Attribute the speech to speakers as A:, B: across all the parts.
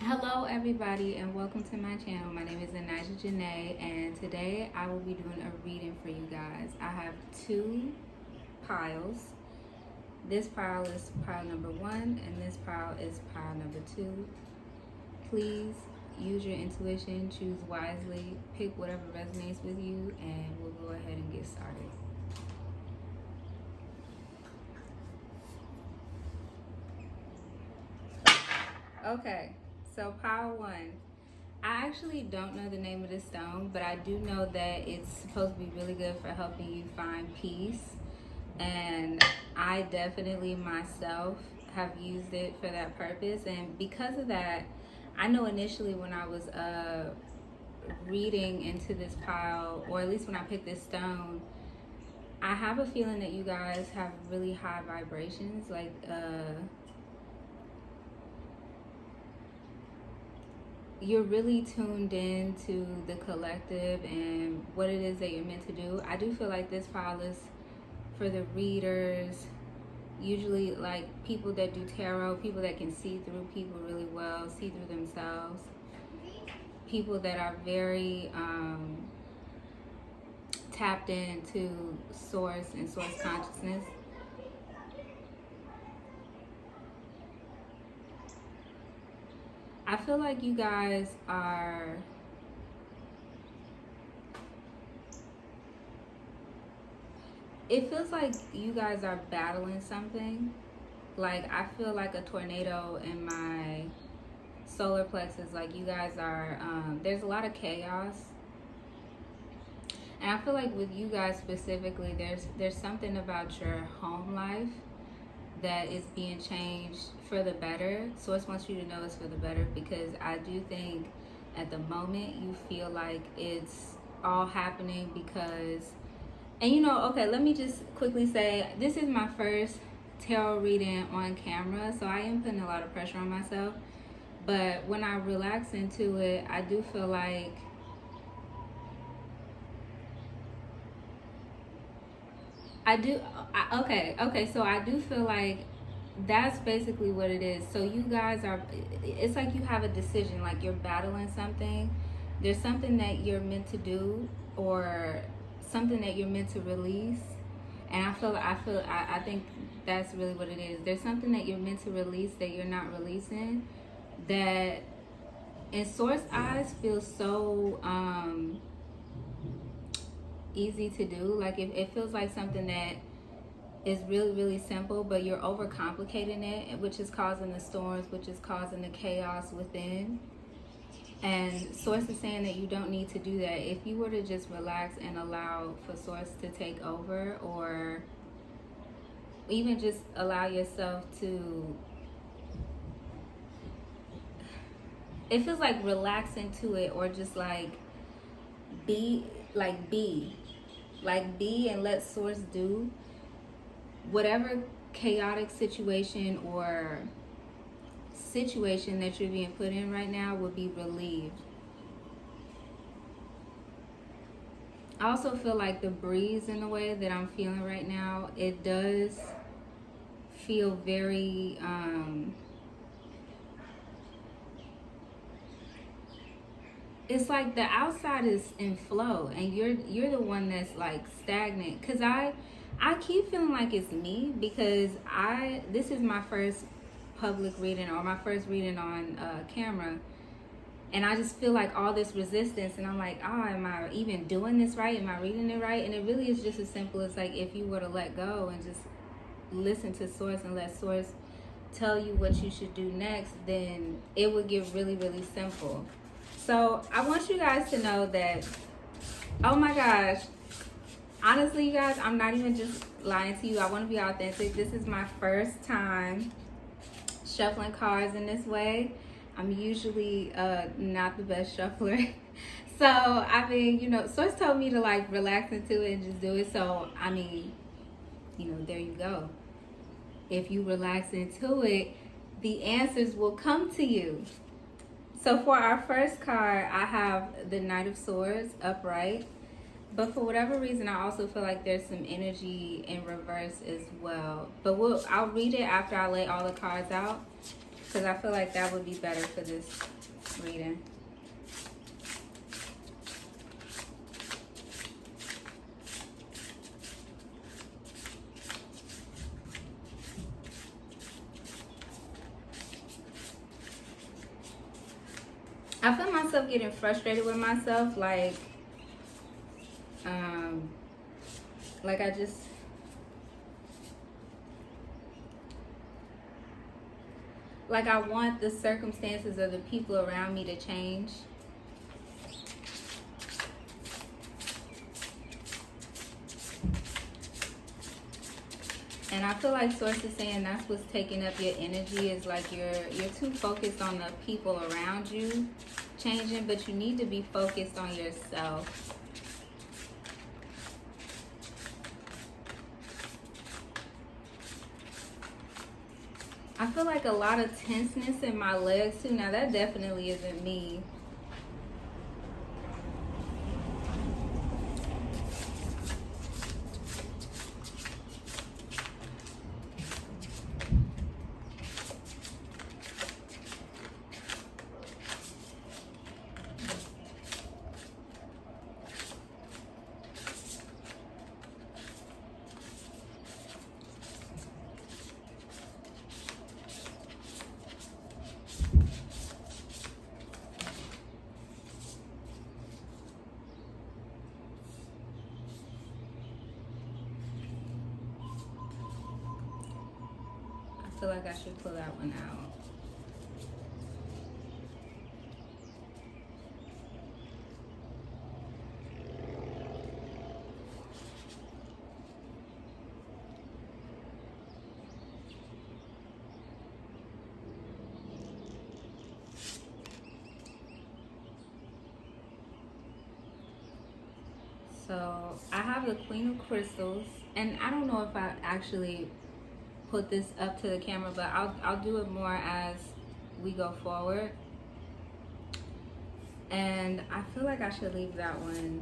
A: Hello everybody and welcome to my channel. My name is Anaja Janae and today I will be doing a reading for you guys. I have two piles. This pile is pile number 1 and this pile is pile number 2. Please use your intuition, choose wisely, pick whatever resonates with you, and we'll go ahead and get started. Okay, so pile 1. I actually don't know the name of this stone, but I do know that it's supposed to be really good for helping you find peace. And I definitely myself have used it for that purpose. And because of that, I know initially when I was reading into this pile, or at least when I picked this stone, I have a feeling that you guys have really high vibrations, like you're really tuned in to the collective and what it is that you're meant to do. I do feel like this pile is for the readers, usually like people that do tarot, people that can see through people really well, see through themselves, people that are very tapped into source and source consciousness. I feel like you guys are it feels like you guys are battling something. Like I feel like a tornado in my solar plexus. Like you guys are there's a lot of chaos, and I feel like with you guys specifically, there's something about your home life that is being changed for the better. Source wants you to know it's for the better, because I do think at the moment you feel like it's all happening because, and you know, okay, let me just quickly say, this is my first tarot reading on camera, so I am putting a lot of pressure on myself. But when I relax into it, I do feel like so I do feel like that's basically what it is. So you guys are, it's like you have a decision, like you're battling something. There's something that you're meant to do, or something that you're meant to release. And I think that's really what it is. There's something that you're meant to release that you're not releasing, that in source eyes feels so easy to do. Like it feels like something that is really, really simple, but you're overcomplicating it, which is causing the storms, which is causing the chaos within. And source is saying that you don't need to do that. If you were to just relax and allow for source to take over, or even just allow yourself to, it feels like relax into it, or just like be and let source do whatever chaotic situation or situation that you're being put in right now will be relieved. I also feel like the breeze in the way that I'm feeling right now, it does feel very it's like the outside is in flow and you're the one that's like stagnant. Because I keep feeling like it's me, because this is my first public reading, or my first reading on camera, and I just feel like all this resistance, and I'm like, oh, am I even doing this right? Am I reading it right? And it really is just as simple as like, if you were to let go and just listen to source and let source tell you what you should do next, then it would get really, really simple. So I want you guys to know that, oh my gosh, honestly, you guys, I'm not even just lying to you. I want to be authentic. This is my first time shuffling cards in this way. I'm usually not the best shuffler. So, I mean, you know, Source told me to like relax into it and just do it. So, I mean, you know, there you go. If you relax into it, the answers will come to you. So for our first card, I have the Knight of Swords upright. But for whatever reason, I also feel like there's some energy in reverse as well. But I'll read it after I lay all the cards out. because I feel like that would be better for this reading. I feel myself getting frustrated with myself, like I want the circumstances of the people around me to change. And I feel like Source is saying that's what's taking up your energy, is like you're too focused on the people around you changing, but you need to be focused on yourself. I feel like a lot of tenseness in my legs too. Now that definitely isn't me. I feel like I should pull that one out. So I have the Queen of Crystals, and I don't know if I actually put this up to the camera, but I'll do it more as we go forward. And I feel like I should leave that one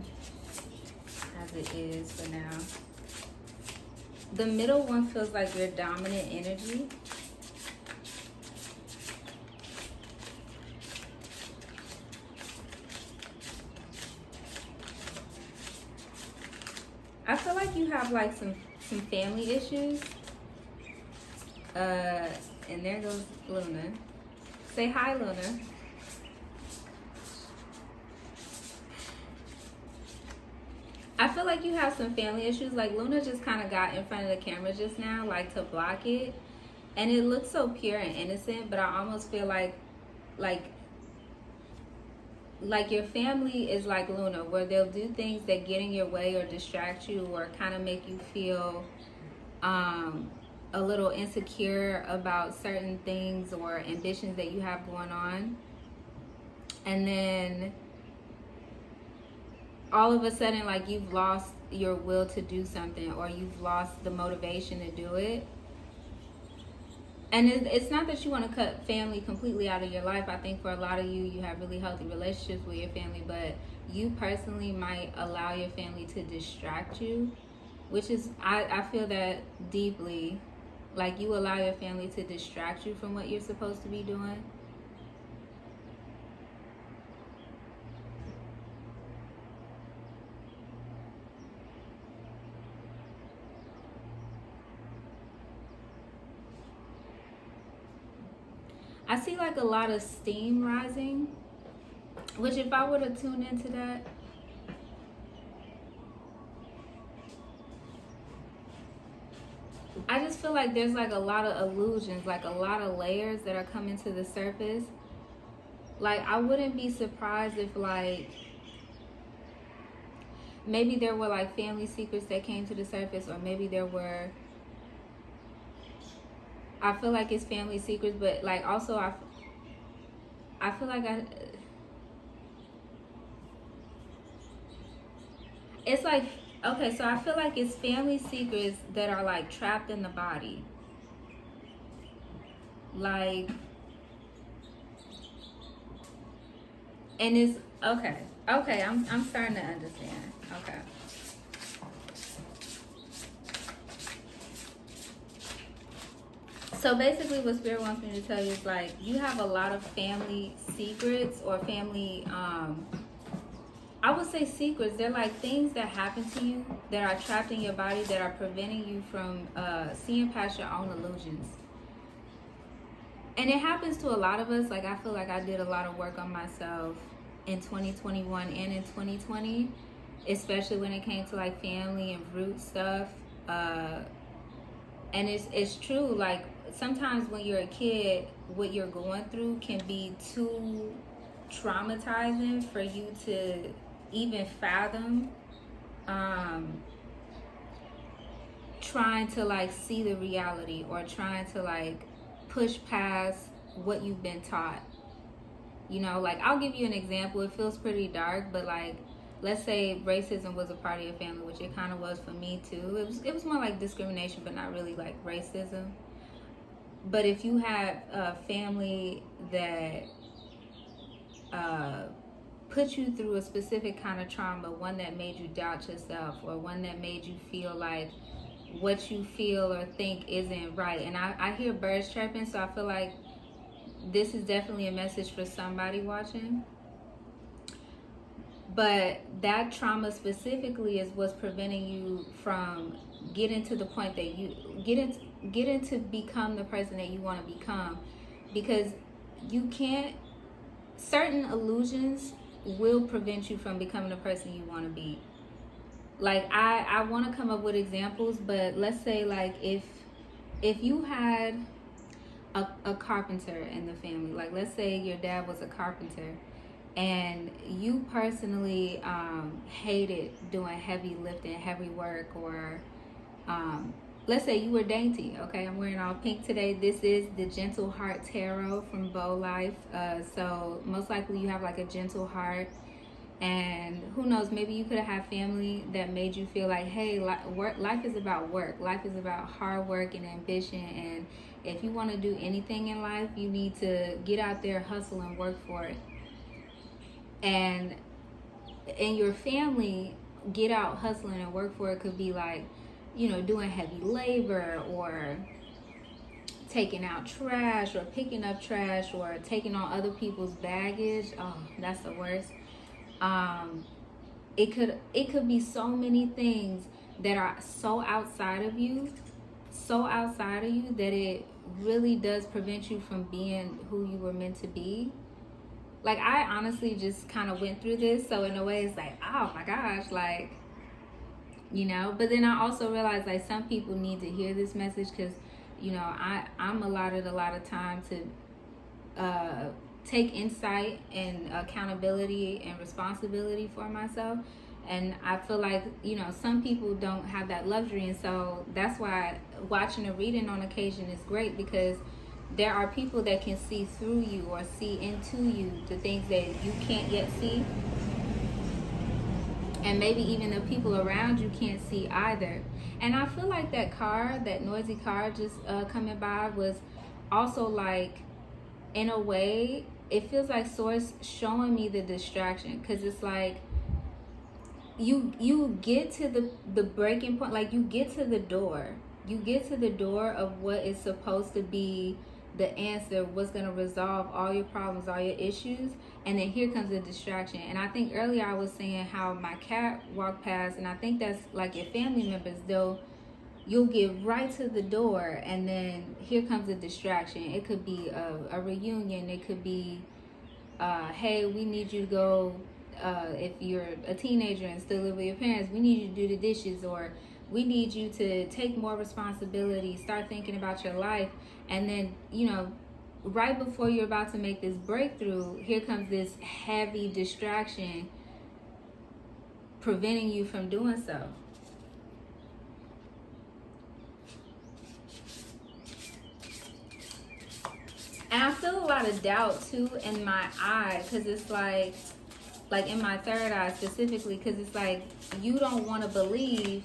A: as it is for now. The middle one feels like your dominant energy. I feel like you have like some family issues. And there goes Luna. Say hi, Luna. I feel like you have some family issues. Like Luna just kind of got in front of the camera just now, like to block it. And it looks so pure and innocent, but I almost feel like your family is like Luna, where they'll do things that get in your way or distract you or kind of make you feel a little insecure about certain things or ambitions that you have going on. And then all of a sudden, like, you've lost your will to do something, or you've lost the motivation to do it. And it's not that you want to cut family completely out of your life. I think for a lot of you, you have really healthy relationships with your family, but you personally might allow your family to distract you, which is, I feel that deeply. Like, you allow your family to distract you from what you're supposed to be doing. I see like a lot of steam rising, which if I were to tune into that, I just feel like there's like a lot of illusions, like a lot of layers that are coming to the surface. Like, I wouldn't be surprised if, like, maybe there were like family secrets that came to the surface, or maybe there were, I feel like it's family secrets, but like also I feel like it's like, okay, so I feel like it's family secrets that are like trapped in the body. Like, and it's okay, I'm starting to understand. Okay. So basically, what Spirit wants me to tell you is like you have a lot of family secrets or family. I would say secrets. They're like things that happen to you that are trapped in your body that are preventing you from seeing past your own illusions. And it happens to a lot of us. Like I feel like I did a lot of work on myself in 2021 and in 2020, especially when it came to like family and root stuff. And it's true. Like sometimes when you're a kid, what you're going through can be too traumatizing for you to even fathom. Trying to like see the reality or trying to like push past what you've been taught. You know, like I'll give you an example. It feels pretty dark, but like let's say racism was a part of your family, which it kind of was for me too. It was more like discrimination, but not really like racism. But if you had a family that put you through a specific kind of trauma, one that made you doubt yourself, or one that made you feel like what you feel or think isn't right. And I hear birds chirping, so I feel like this is definitely a message for somebody watching. But that trauma specifically is what's preventing you from getting to the point that you getting to become the person that you want to become. Because you can't, certain illusions will prevent you from becoming the person you want to be. Like I want to come up with examples, but let's say like if you had a carpenter in the family, like let's say your dad was a carpenter and you personally hated doing heavy lifting, heavy work, or let's say you were dainty. Okay, I'm wearing all pink today. This is the Gentle Heart Tarot from Bow Life. So most likely you have like a gentle heart. And who knows, maybe you could have had family that made you feel like, hey, life is about work. Life is about hard work and ambition. And if you want to do anything in life, you need to get out there, hustle, and work for it. And in your family, get out hustling and work for it could be like, you know, doing heavy labor or taking out trash or picking up trash or taking on other people's baggage. Oh, that's the worst. It could be so many things that are so outside of you that it really does prevent you from being who you were meant to be. Like I honestly just kind of went through this, so in a way it's like, oh my gosh, like, you know. But then I also realized like some people need to hear this message because, you know, I'm allotted a lot of time to take insight and accountability and responsibility for myself. And I feel like, you know, some people don't have that luxury. And so that's why watching a reading on occasion is great, because there are people that can see through you or see into you the things that you can't yet see. And maybe even the people around you can't see either. And I feel like that noisy car just coming by was also like, in a way, it feels like Source showing me the distraction, because it's like you get to the breaking point, like you get to the door of what is supposed to be the answer, what's going to resolve all your problems, all your issues, and then here comes the distraction. And I think earlier I was saying how my cat walked past, and I think that's like your family members, you'll get right to the door and then here comes a distraction. It could be a reunion. It could be, hey, we need you to go, if you're a teenager and still live with your parents, we need you to do the dishes, or we need you to take more responsibility, start thinking about your life. And then, you know, right before you're about to make this breakthrough, here comes this heavy distraction preventing you from doing so. And I feel a lot of doubt too in my eye, because it's like in my third eye specifically, because it's like you don't want to believe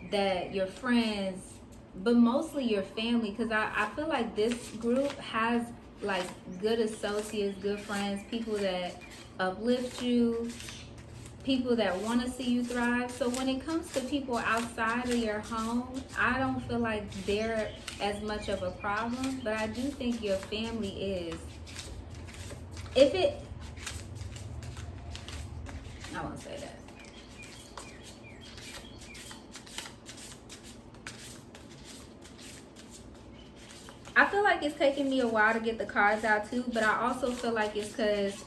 A: that your friends, but mostly your family, because I feel like this group has like good associates, good friends, people that uplift you, people that want to see you thrive. So when it comes to people outside of your home, I don't feel like they're as much of a problem, but I do think your family is. I won't say that. I feel like it's taking me a while to get the cards out too, but I also feel like it's because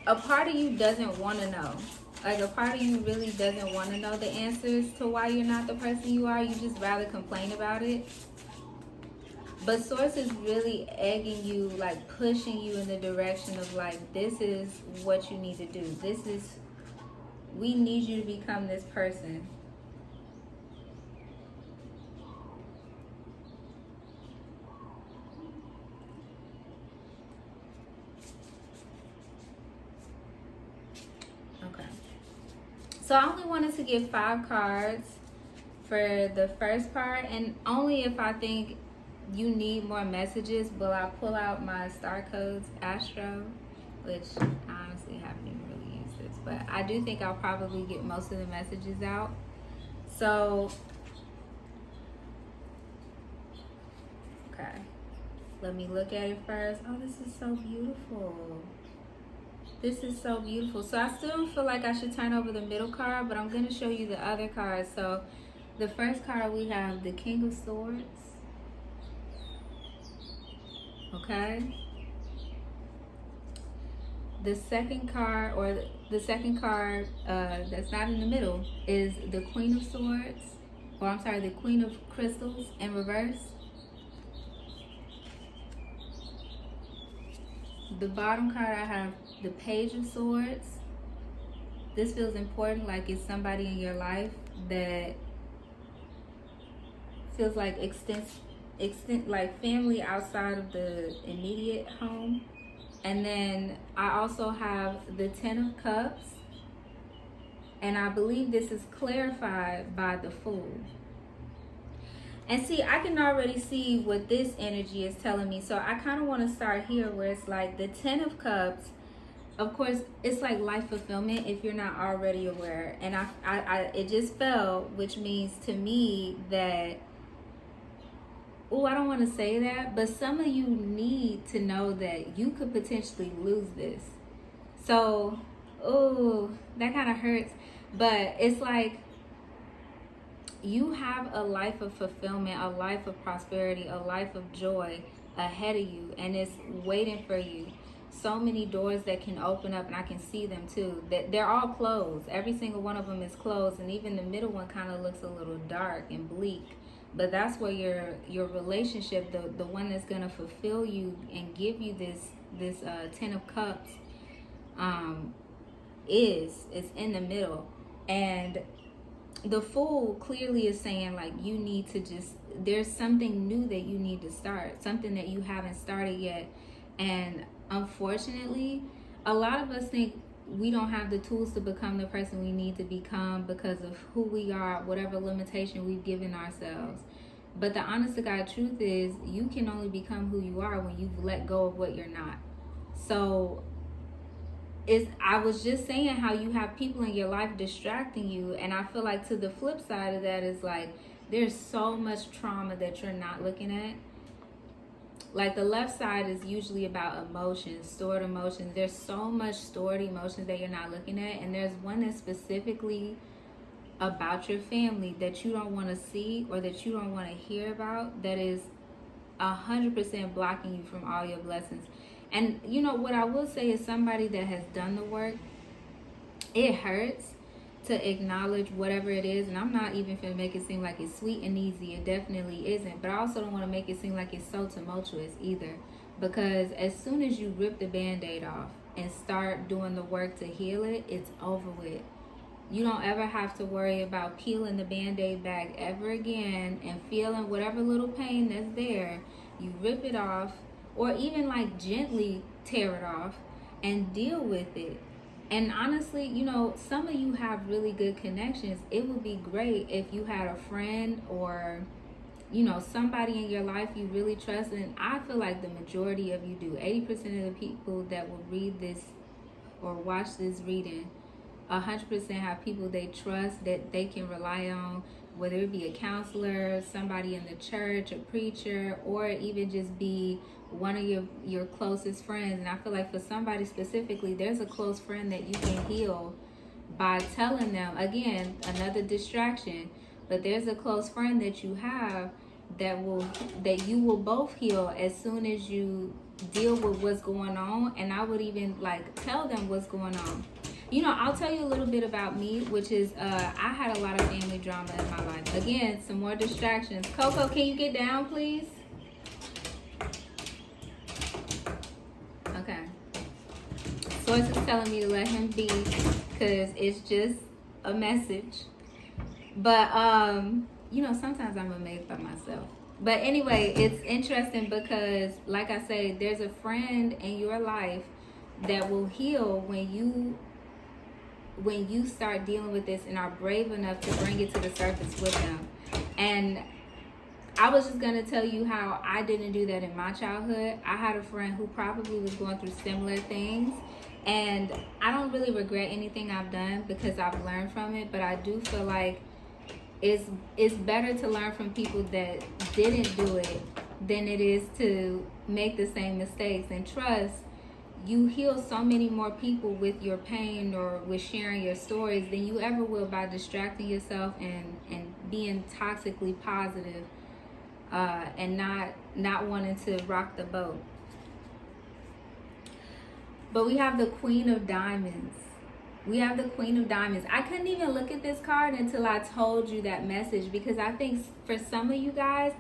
A: a part of you doesn't want to know. Like, a part of you really doesn't want to know the answers to why you're not the person you are. You just rather complain about it. But Source is really egging you, like pushing you in the direction of like, this is what you need to do. We need you to become this person. Okay. So I only wanted to give 5 cards for the first part, and only if I think you need more messages will I pull out my star codes Astro, which I honestly haven't even really used this, but I do think I'll probably get most of the messages out. So okay, let me look at it first. Oh, this is so beautiful. This is so beautiful. So I still don't feel like I should turn over the middle card, but I'm going to show you the other cards. So the first card, we have the King of Swords. Okay. The second card, that's not in the middle, is the Queen of Swords. Or I'm sorry, the Queen of Crystals in reverse. The bottom card, I have the Page of Swords. This feels important, like it's somebody in your life that feels like extent like family outside of the immediate home. And then I also have the Ten of Cups, and I believe this is clarified by the Fool. And see, I can already see what this energy is telling me. So I kind of want to start here where it's like the Ten of Cups. Of course, it's like life fulfillment if you're not already aware. And it just fell, which means to me that, oh, I don't want to say that, but some of you need to know that you could potentially lose this. So, oh, that kind of hurts. But it's like, you have a life of fulfillment, a life of prosperity, a life of joy ahead of you, and it's waiting for you. So many doors that can open up, and I can see them too. That they're all closed. Every single one of them is closed, and even the middle one kind of looks a little dark and bleak. But that's where your relationship, the one that's gonna fulfill you and give you this Ten of Cups, is in the middle. And the Fool clearly is saying, like, you need to there's something new that you need to start, something that you haven't started yet. And unfortunately, a lot of us think we don't have the tools to become the person we need to become because of who we are, whatever limitation we've given ourselves. But the honest to God truth is, you can only become who you are when you've let go of what you're not. So I was just saying how you have people in your life distracting you, and I feel like to the flip side of that is like there's so much trauma that you're not looking at. Like the left side is usually about emotions, stored emotions. There's so much stored emotions that you're not looking at, and there's one that's specifically about your family that you don't want to see or that you don't want to hear about, that is 100% blocking you from all your blessings. And you know what I will say is, somebody that has done the work, it hurts to acknowledge whatever it is. And I'm not even going to make it seem like it's sweet and easy. It definitely isn't. But I also don't want to make it seem like it's so tumultuous either. Because as soon as you rip the Band-Aid off and start doing the work to heal it, it's over with. You don't ever have to worry about peeling the Band-Aid back ever again and feeling whatever little pain that's there. You rip it off, or even like gently tear it off and deal with it. And honestly, you know, some of you have really good connections. It would be great if you had a friend or, you know, somebody in your life you really trust. And I feel like the majority of you do. 80% of the people that will read this or watch this reading 100% have people they trust that they can rely on, whether it be a counselor, somebody in the church, a preacher, or even just be one of your closest friends. And I feel like for somebody specifically, there's a close friend that you can heal by telling them, again, another distraction, but there's a close friend that you have that you will both heal as soon as you deal with what's going on. And I would even like tell them what's going on. You know, I'll tell you a little bit about me, which is I had a lot of family drama in my life. Again, some more distractions. Coco, can you get down, please? Okay. Source is telling me to let him be because it's just a message. But, you know, sometimes I'm amazed by myself. But anyway, it's interesting because, like I say, there's a friend in your life that will heal when you start dealing with this and are brave enough to bring it to the surface with them. And I was just going to tell you how I didn't do that in my childhood. I had a friend who probably was going through similar things. And I don't really regret anything I've done because I've learned from it. But I do feel like it's better to learn from people that didn't do it than it is to make the same mistakes. And trust, you heal so many more people with your pain or with sharing your stories than you ever will by distracting yourself and being toxically positive and not wanting to rock the boat. But we have the Queen of Diamonds. We have the Queen of Diamonds. I couldn't even look at this card until I told you that message, because I think for some of you guys,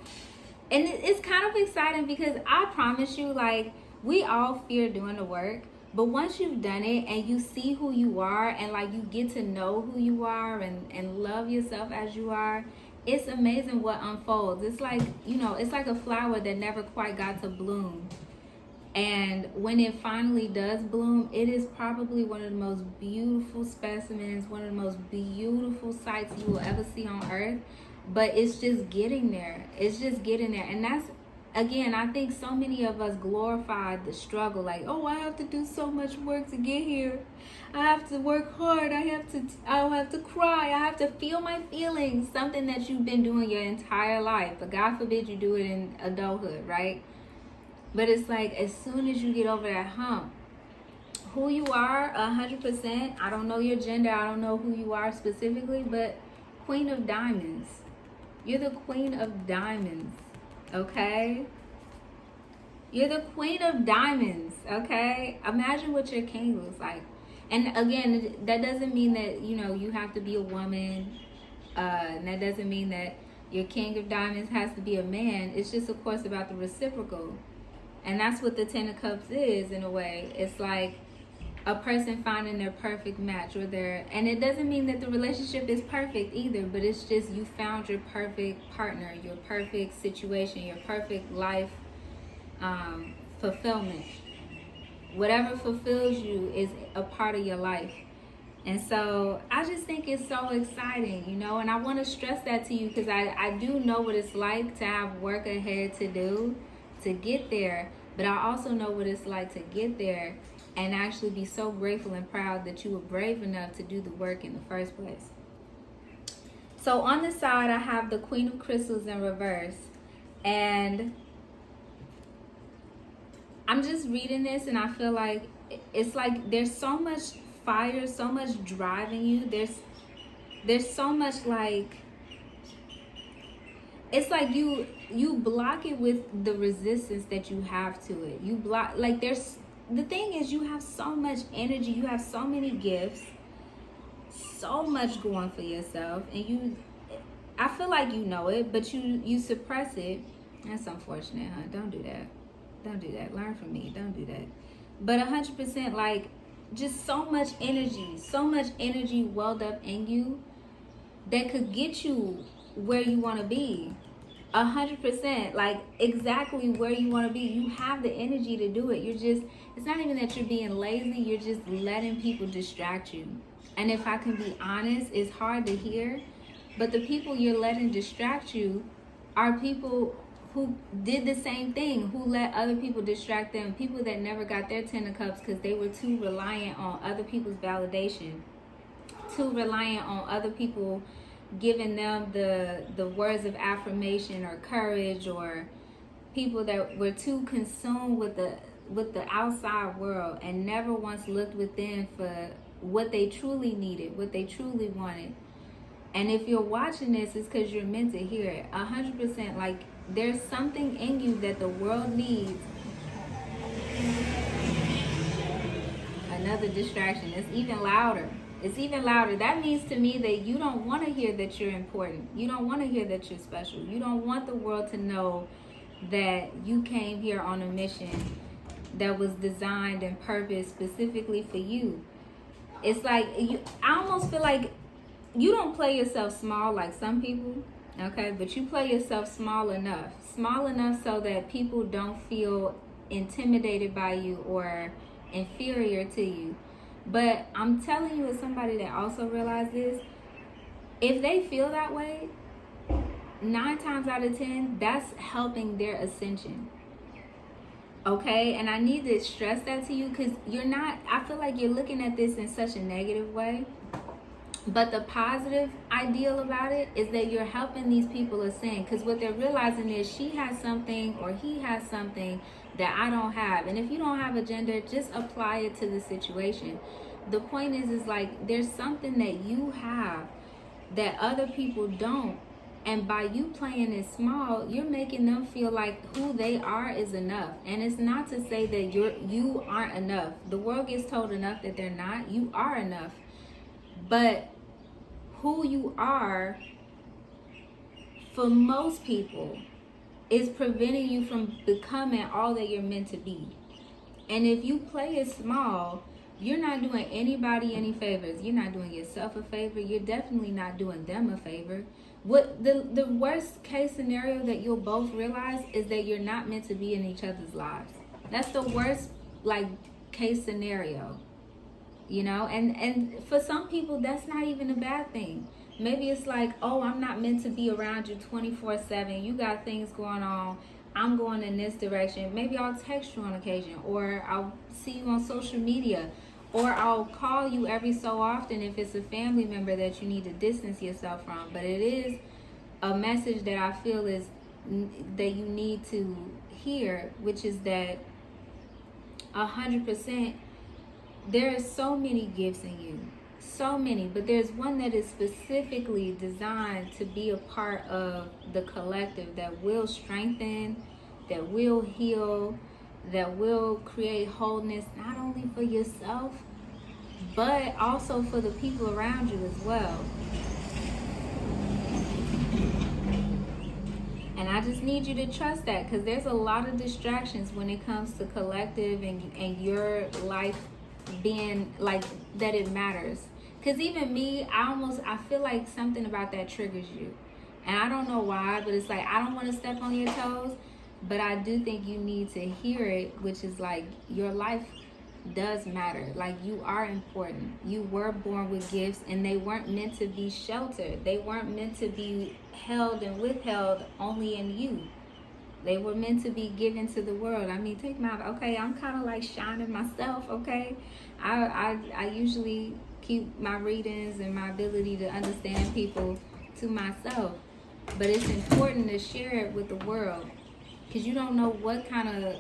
A: and it's kind of exciting because I promise you, like, we all fear doing the work, but once you've done it and you see who you are and like you get to know who you are and love yourself as you are, it's amazing what unfolds. It's like, you know, it's like a flower that never quite got to bloom. And when it finally does bloom, it is probably one of the most beautiful specimens, one of the most beautiful sights you will ever see on earth. But it's just getting there. It's just getting there. And that's, again, I think so many of us glorify the struggle. Like, oh, I have to do so much work to get here. I have to work hard. I have to cry. I have to feel my feelings. Something that you've been doing your entire life. But God forbid you do it in adulthood, right? But it's like, as soon as you get over that hump, who you are, 100%. I don't know your gender. I don't know who you are specifically, but Queen of Diamonds. You're the Queen of Diamonds, okay? You're the Queen of Diamonds, okay? Imagine what your king looks like. And again, that doesn't mean that, you know, you have to be a woman. And that doesn't mean that your King of Diamonds has to be a man. It's just, of course, about the reciprocal. And that's what the Ten of Cups is, in a way. It's like a person finding their perfect match, and it doesn't mean that the relationship is perfect either, but it's just you found your perfect partner, your perfect situation, your perfect life fulfillment. Whatever fulfills you is a part of your life. And so I just think it's so exciting, you know, and I want to stress that to you because I do know what it's like to have work ahead to do to get there, but I also know what it's like to get there and actually be so grateful and proud that you were brave enough to do the work in the first place. So on the side, I have the Queen of Crystals in reverse, and I'm just reading this and I feel like it's like there's so much fire, so much drive in you. There's so much, like, it's like you block it with the resistance that you have to it. You block, like, the thing is, you have so much energy, you have so many gifts, so much going for yourself, and I feel like you know it, but you suppress it. That's unfortunate, huh? Don't do that. Learn from me. Don't do that. But 100%, like, just so much energy welled up in you that could get you where you want to be. 100%, like, exactly where you want to be. You have the energy to do it. It's not even that you're being lazy, you're just letting people distract you. And if I can be honest, it's hard to hear, but the people you're letting distract you are people who did the same thing, who let other people distract them, people that never got their 10 of cups because they were too reliant on other people's validation, too reliant on other people giving them the words of affirmation or courage, or people that were too consumed with the outside world and never once looked within for what they truly needed, what they truly wanted. And if you're watching this, it's because you're meant to hear it 100%. Like, there's something in you that the world needs. Another distraction. It's even louder. It's even louder. That means to me that you don't want to hear that you're important. You don't want to hear that you're special. You don't want the world to know that you came here on a mission that was designed and purposed specifically for you. It's like, I almost feel like you don't play yourself small like some people, okay? But you play yourself small enough so that people don't feel intimidated by you or inferior to you. But I'm telling you, as somebody that also realized this, if they feel that way, 9 times out of 10, that's helping their ascension. Okay, and I need to stress that to you, because I feel like you're looking at this in such a negative way. But the positive ideal about it is that you're helping these people ascend, because what they're realizing is she has something or he has something that I don't have. And if you don't have a gender, just apply it to the situation. The point is like, there's something that you have that other people don't. And by you playing it small, you're making them feel like who they are is enough. And it's not to say that you aren't enough. The world gets told enough that they're not. You are enough. But who you are, for most people, is preventing you from becoming all that you're meant to be. And if you play it small, you're not doing anybody any favors. You're not doing yourself a favor. You're definitely not doing them a favor. What the worst case scenario that you'll both realize is that you're not meant to be in each other's lives. That's the worst case scenario. You know, and for some people, that's not even a bad thing. Maybe it's like, oh, I'm not meant to be around you 24/7. You got things going on. I'm going in this direction. Maybe I'll text you on occasion, or I'll see you on social media, or I'll call you every so often if it's a family member that you need to distance yourself from. But it is a message that I feel is that you need to hear, which is that 100%. There are so many gifts in you, so many, but there's one that is specifically designed to be a part of the collective that will strengthen, that will heal, that will create wholeness, not only for yourself, but also for the people around you as well. And I just need you to trust that, because there's a lot of distractions when it comes to collective and your life being like that it matters. Because even me, I feel like something about that triggers you, and I don't know why, but it's like, I don't want to step on your toes, but I do think you need to hear it, which is like, your life does matter. Like, you are important. You were born with gifts, and they weren't meant to be sheltered. They weren't meant to be held and withheld only in you. They were meant to be given to the world. I mean, take my, okay, I'm kind of like shining myself, okay? I usually keep my readings and my ability to understand people to myself. But it's important to share it with the world, because you don't know what kind of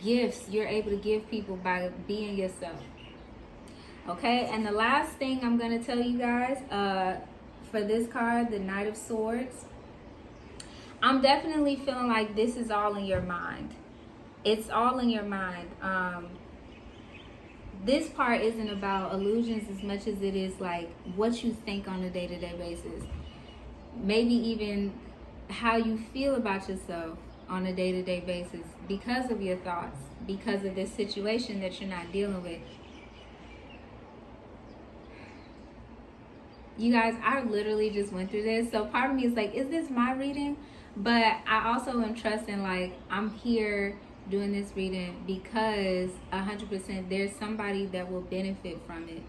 A: gifts you're able to give people by being yourself. Okay, and the last thing I'm going to tell you guys, for this card, the Knight of Swords, I'm definitely feeling like this is all in your mind. It's all in your mind. This part isn't about illusions as much as it is like what you think on a day-to-day basis. Maybe even how you feel about yourself on a day-to-day basis because of your thoughts, because of this situation that you're not dealing with. You guys, I literally just went through this. So part of me is like, is this my reading? But I also am trusting, like, I'm here doing this reading because 100% there's somebody that will benefit from it.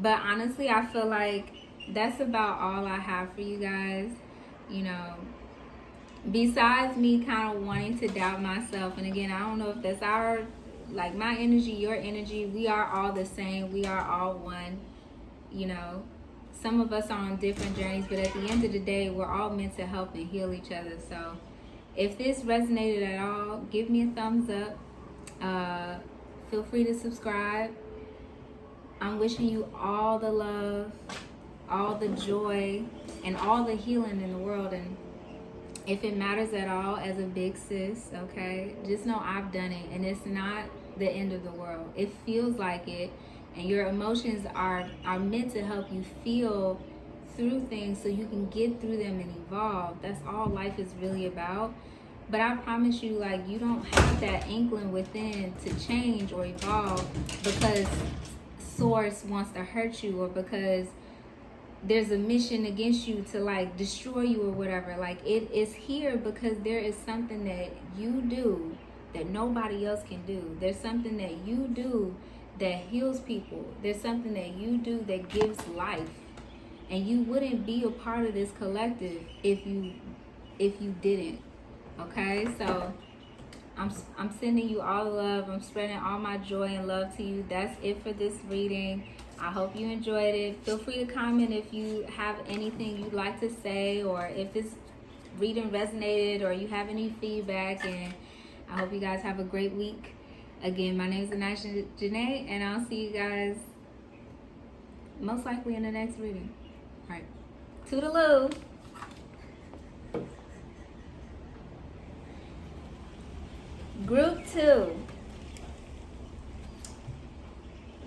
A: But honestly, I feel like that's about all I have for you guys. You know, besides me kind of wanting to doubt myself, and again, I don't know if that's like my energy, your energy, we are all the same. We are all one. You know, some of us are on different journeys, but at the end of the day, we're all meant to help and heal each other. So if this resonated at all, give me a thumbs up. Feel free to subscribe. I'm wishing you all the love, all the joy, and all the healing in the world. And if it matters at all, as a big sis, okay, just know I've done it, and it's not the end of the world. It feels like it, and your emotions are meant to help you feel through things so you can get through them and evolve. That's all life is really about. But I promise you, like, you don't have that inkling within to change or evolve because source wants to hurt you, or because there's a mission against you to like destroy you or whatever. Like, it is here because there is something that you do that nobody else can do. There's something that you do that heals people. There's something that you do that gives life, and you wouldn't be a part of this collective if you didn't. Okay, so I'm sending you all the love. I'm spreading all my joy and love to you. That's it for this reading. I hope you enjoyed it. Feel free to comment if you have anything you'd like to say, or if this reading resonated, or you have any feedback. And I hope you guys have a great week. Again, my name is Anasha Janae, and I'll see you guys most likely in the next reading. All right. Toodaloo. Group 2.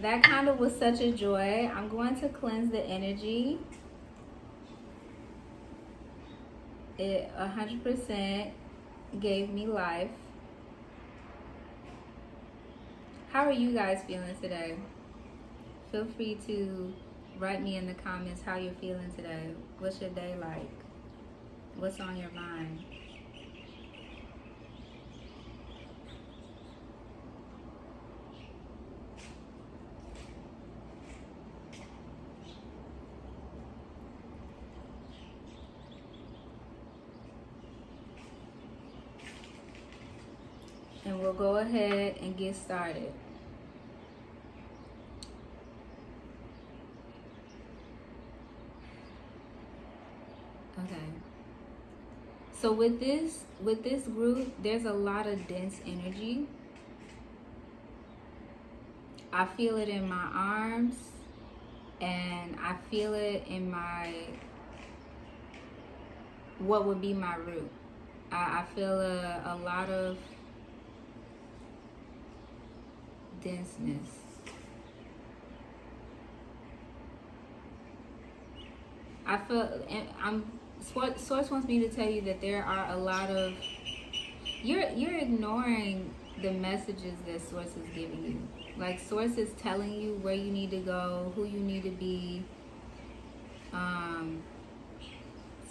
A: That kind of was such a joy. I'm going to cleanse the energy. It 100% gave me life. How are you guys feeling today? Feel free to write me in the comments how you're feeling today. What's your day like? What's on your mind? And we'll go ahead and get started. Okay. So with this group, there's a lot of dense energy. I feel it in my arms, and I feel it in what would be my root. I feel a lot of denseness. I feel, and Source wants me to tell you that there are a lot of, you're ignoring the messages that Source is giving you. Like, Source is telling you where you need to go, who you need to be.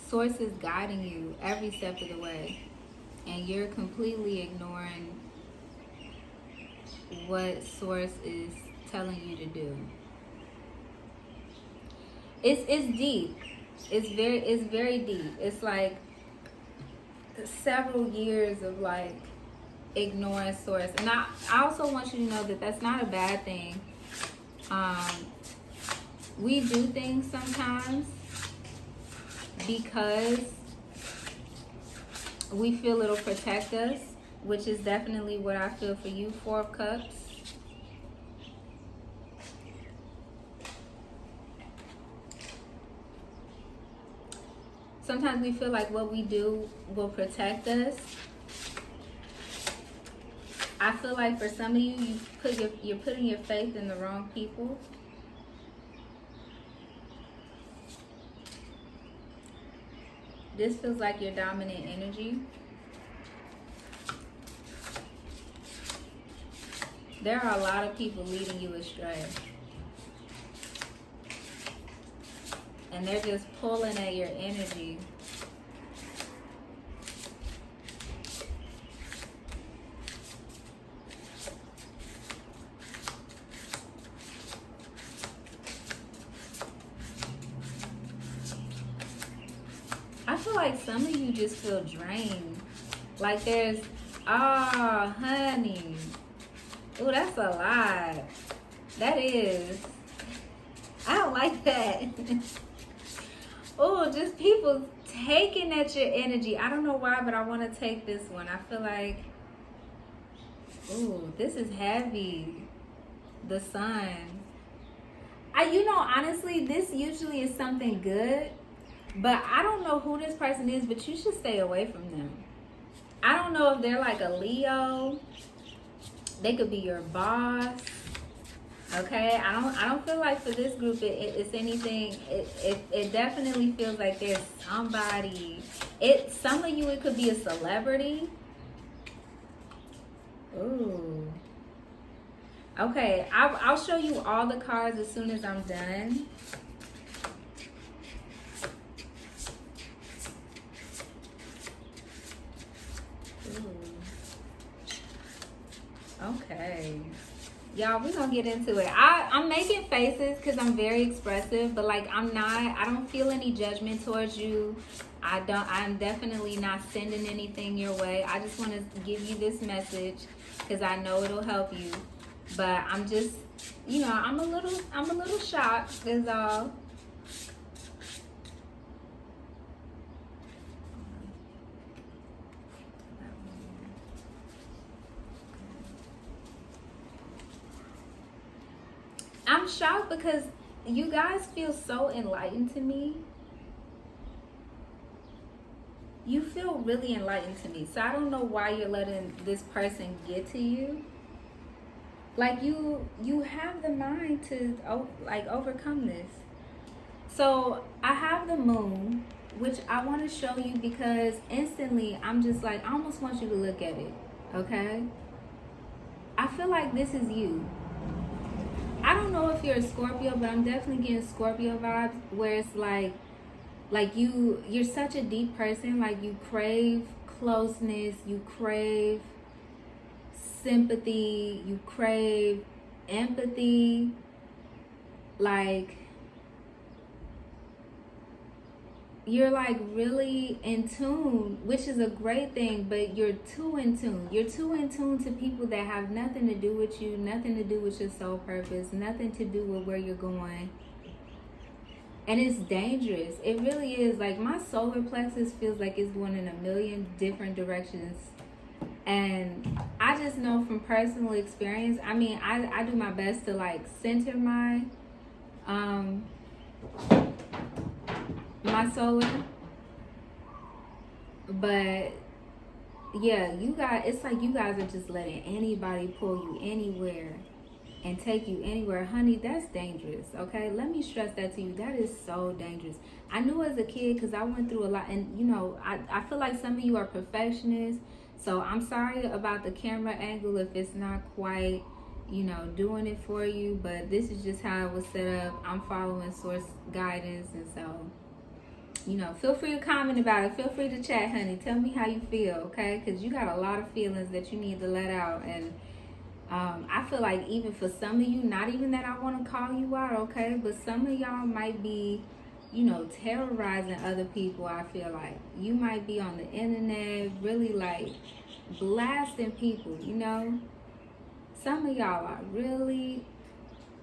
A: Source is guiding you every step of the way, and you're completely ignoring what Source is telling you to do. It's deep. It's very deep. It's like several years of like ignoring Source. And I also want you to know that that's not a bad thing. We do things sometimes because we feel it'll protect us, which is definitely what I feel for you, Four of Cups. Sometimes we feel like what we do will protect us. I feel like for some of you, you're putting your faith in the wrong people. This feels like your dominant energy. There are a lot of people leading you astray. And they're just pulling at your energy. like some of you just feel drained. Like there's, oh, honey. Oh, that's a lot. That is. I don't like that. Oh, just people taking at your energy. I don't know why, but I want to take this one. I feel like, oh, this is heavy. The sun. Honestly, this usually is something good, but I don't know who this person is, but you should stay away from them. I don't know if they're like a Leo. They could be your boss. Okay, I don't feel like for this group it's anything. It definitely feels like there's somebody. Some of you, it could be a celebrity. Ooh. Okay, I'll show you all the cards as soon as I'm done. Ooh. Okay. Y'all, we're gonna get into it. I'm making faces because I'm very expressive, but like I don't feel any judgment towards you. I'm definitely not sending anything your way. I just want to give you this message because I know it'll help you. But I'm just, I'm a little shocked is all. I'm shocked because you guys feel so enlightened to me. You feel really enlightened to me. So I don't know why you're letting this person get to you. Like you have the mind to overcome this. So I have the moon, which I want to show you because instantly I'm just like, I almost want you to look at it. Okay? I feel like this is you. I don't know if you're a Scorpio, but I'm definitely getting Scorpio vibes where it's like you're such a deep person. Like you crave closeness, you crave sympathy, you crave empathy. Like you're like really in tune, which is a great thing, but you're too in tune. You're too in tune to people that have nothing to do with you, nothing to do with your soul purpose, nothing to do with where you're going. And it's dangerous. It really is. Like my solar plexus feels like it's going in a million different directions. And I just know from personal experience, I mean, I do my best to like center my solar, but yeah, it's like you guys are just letting anybody pull you anywhere and take you anywhere. Honey, that's dangerous. Okay, let me stress that to you. That is so dangerous. I knew as a kid because I went through a lot, and I feel like some of you are perfectionists, so I'm sorry about the camera angle if it's not quite doing it for you, but this is just how it was set up. I'm following source guidance, and so feel free to comment about it. Feel free to chat, honey. Tell me how you feel, okay? Because you got a lot of feelings that you need to let out. And I feel like even for some of you, not even that I want to call you out, okay? But some of y'all might be, terrorizing other people, I feel like. You might be on the internet really, like, blasting people, Some of y'all are really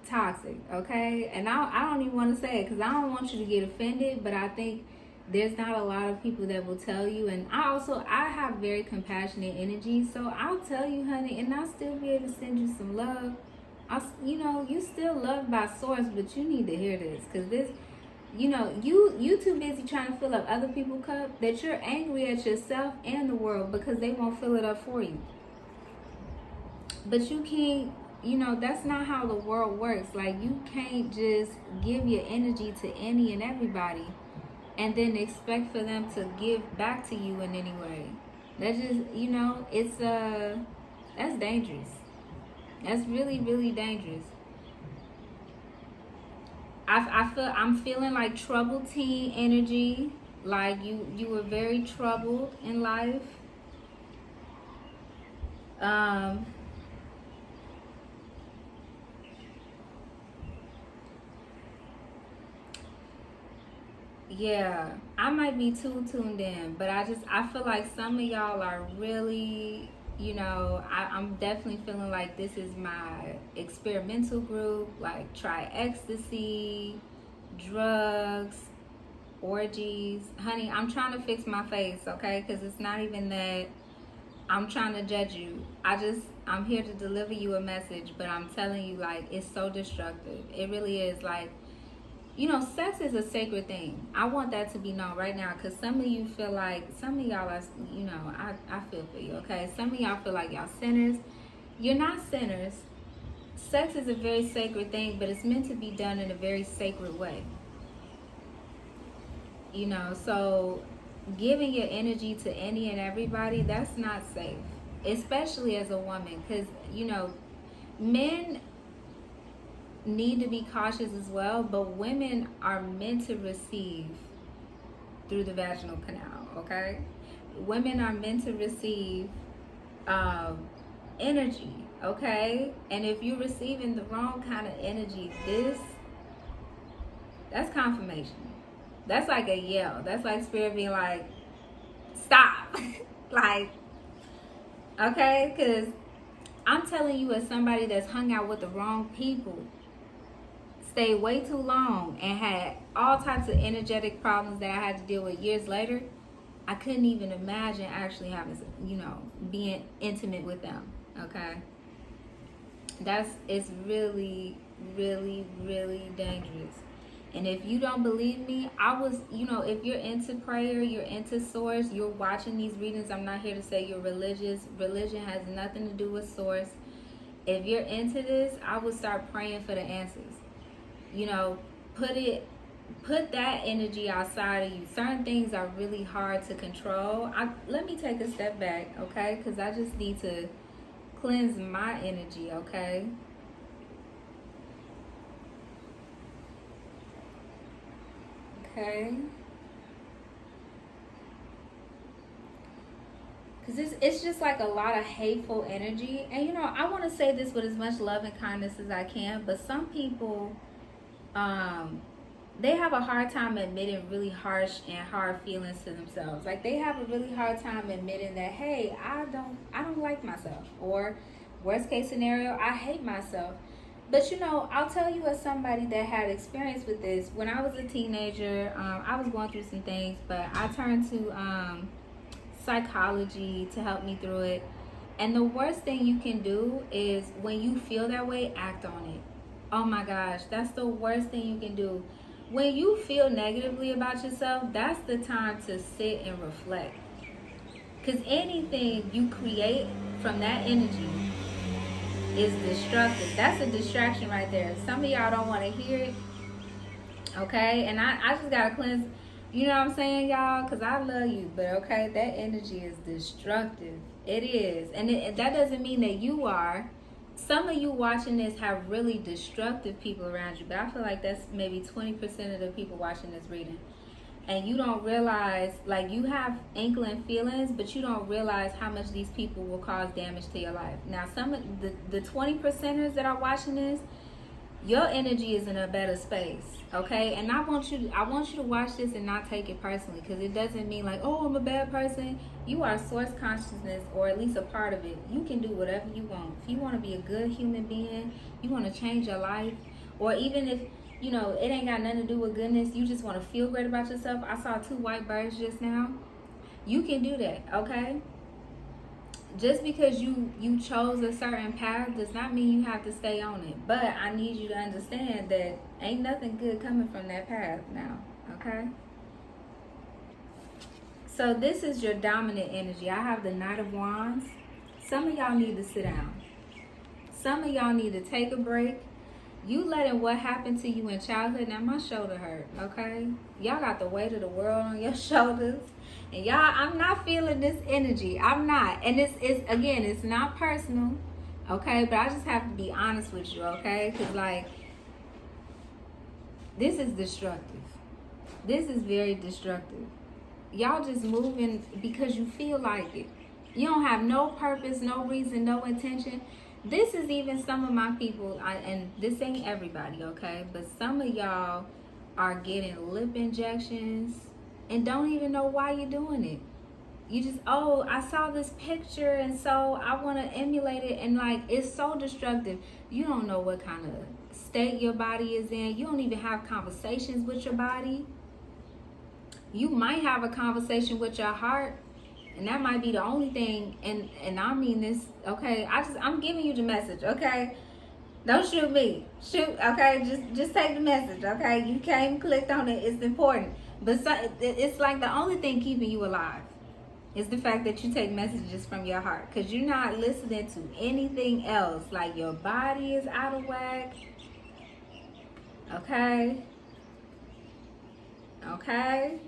A: toxic, okay? And I don't even want to say it because I don't want you to get offended, but I think there's not a lot of people that will tell you. And I have very compassionate energy, so I'll tell you, honey, and I'll still be able to send you some love. You still loved by source, but you need to hear this because this, you too busy trying to fill up other people's cup that you're angry at yourself and the world because they won't fill it up for you. But you can't. That's not how the world works. Like, you can't just give your energy to any and everybody and then expect for them to give back to you in any way. That's just, that's dangerous. That's really, really dangerous. I'm feeling like troubled teen energy. Like you were very troubled in life. Yeah, I might be too tuned in, but I feel like some of y'all are really, I'm definitely feeling like this is my experimental group. Like, try ecstasy, drugs, orgies. Honey, I'm trying to fix my face, okay? Because it's not even that I'm trying to judge you. I'm here to deliver you a message, but I'm telling you, like, it's so destructive. It really is. Like, sex is a sacred thing. I want that to be known right now, because some of you feel like, some of y'all are, I feel for you, okay? Some of y'all feel like y'all sinners. You're not sinners. Sex is a very sacred thing, but it's meant to be done in a very sacred way. So giving your energy to any and everybody, that's not safe, especially as a woman, because, men need to be cautious as well, but women are meant to receive through the vaginal canal, okay? Women are meant to receive energy, okay? And if you're receiving the wrong kind of energy, that's confirmation. That's like a yell. That's like spirit being like, stop. Like, okay? Because I'm telling you, as somebody that's hung out with the wrong people, stayed way too long, and had all types of energetic problems that I had to deal with years later, I couldn't even imagine actually having, being intimate with them, okay? It's really, really, really dangerous. And if you don't believe me, if you're into prayer, you're into source, you're watching these readings, I'm not here to say you're religious. Religion has nothing to do with source. If you're into this, I would start praying for the answers. Put that energy outside of you. Certain things are really hard to control. Let me take a step back, okay? Because I just need to cleanse my energy, okay? Okay. Because it's just like a lot of hateful energy. And, I want to say this with as much love and kindness as I can, but some people, they have a hard time admitting really harsh and hard feelings to themselves. Like, they have a really hard time admitting that, hey, I don't like myself. Or, worst case scenario, I hate myself. But I'll tell you, as somebody that had experience with this, when I was a teenager, I was going through some things, but I turned to psychology to help me through it. And the worst thing you can do is, when you feel that way, act on it. Oh my gosh, that's the worst thing you can do. When you feel negatively about yourself, that's the time to sit and reflect. Because anything you create from that energy is destructive. That's a distraction right there. Some of y'all don't want to hear it, okay? And I just got to cleanse, you know what I'm saying, y'all? Because I love you, but okay, that energy is destructive. It is. And that doesn't mean that you are. Some of you watching this have really destructive people around you, but I feel like that's maybe 20% of the people watching this reading. And you don't realize, like, you have inkling feelings, but you don't realize how much these people will cause damage to your life. Now, some of the 20%ers that are watching this, your energy is in a better space, okay? And I want you to watch this and not take it personally, because it doesn't mean like, oh, I'm a bad person. You are source consciousness, or at least a part of it. You can do whatever you want. If you want to be a good human being, you want to change your life, or even if it ain't got nothing to do with goodness, you just want to feel great about yourself. I saw 2 white birds just now. You can do that, okay? Just because you chose a certain path does not mean you have to stay on it. But I need you to understand that ain't nothing good coming from that path now, okay? So this is your dominant energy. I have the Knight of Wands. Some of y'all need to sit down. Some of y'all need to take a break. You letting what happened to you in childhood. Now my shoulder hurt, okay? Y'all got the weight of the world on your shoulders. And y'all, I'm not feeling this energy. I'm not. And it's not personal, okay? But I just have to be honest with you, okay? Because, like, this is destructive. This is very destructive. Y'all just moving because you feel like it. You don't have no purpose, no reason, no intention. This is even some of my people, and this ain't everybody, okay? But some of y'all are getting lip injections and don't even know why you're doing it. You just, oh, I saw this picture and so I want to emulate it, and like it's so destructive. You don't know what kind of state your body is in. You don't even have conversations with your body. You might have a conversation with your heart, and that might be the only thing. And I mean this, okay? I'm giving you the message, okay? Don't shoot me. Shoot, okay? Just take the message, okay? You came, clicked on it. It's important. But it's like the only thing keeping you alive is the fact that you take messages from your heart, because you're not listening to anything else. Like your body is out of whack. Okay? Okay?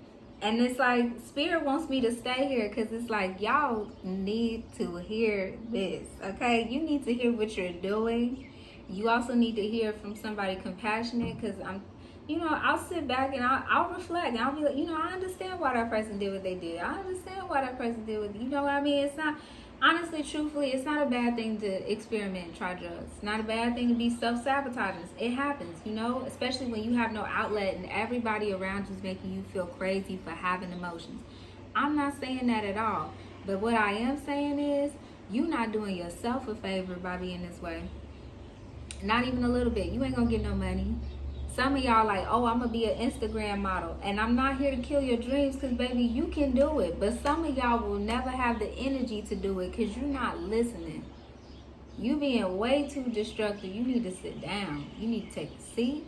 A: And it's like Spirit wants me to stay here, because it's like y'all need to hear this. Okay? You need to hear what you're doing. You also need to hear from somebody compassionate, because I'll sit back and I'll reflect and I'll be like, I understand why that person did what they did. I understand why that person did what, you know what I mean? It's not, honestly, truthfully, it's not a bad thing to experiment and try drugs. It's not a bad thing to be self-sabotaging. It happens, especially when you have no outlet and everybody around you is making you feel crazy for having emotions. I'm not saying that at all. But what I am saying is, you're not doing yourself a favor by being this way. Not even a little bit. You ain't gonna get no money. Some of y'all like, oh, I'm gonna be an Instagram model, and I'm not here to kill your dreams, because baby, you can do it. But some of y'all will never have the energy to do it because you're not listening. You being way too destructive. You need to sit down. You need to take a seat,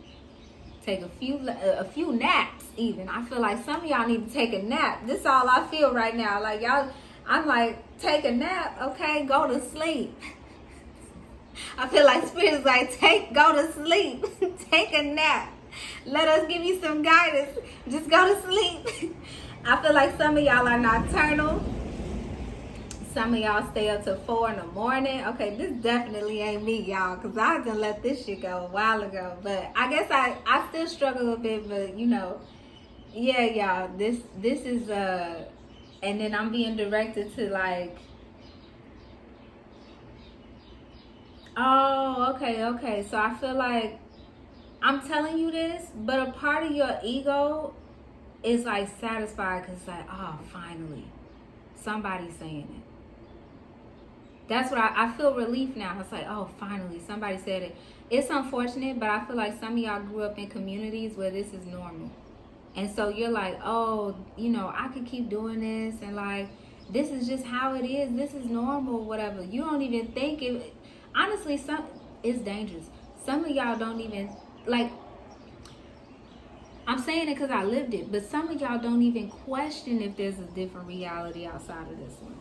A: take a few naps even. I feel like some of y'all need to take a nap. This is all I feel right now. Like y'all, I'm like, take a nap, okay? Go to sleep. I feel like Spirit is like, go to sleep. Take a nap. Let us give you some guidance. Just go to sleep. I feel like some of y'all are nocturnal. Some of y'all stay up till 4 in the morning. Okay, this definitely ain't me, y'all, because I done let this shit go a while ago. But I guess I still struggle a bit, but yeah, y'all, this is and then I'm being directed to like, oh, okay. So I feel like I'm telling you this, but a part of your ego is like satisfied because it's like, oh, finally, somebody's saying it. That's what I feel relief now. It's like, oh, finally, somebody said it. It's unfortunate, but I feel like some of y'all grew up in communities where this is normal. And so you're like, oh, I could keep doing this, and like, this is just how it is. This is normal, whatever. You don't even think it. Honestly, it's dangerous. Some of y'all don't even, like, I'm saying it because I lived it, but some of y'all don't even question if there's a different reality outside of this one.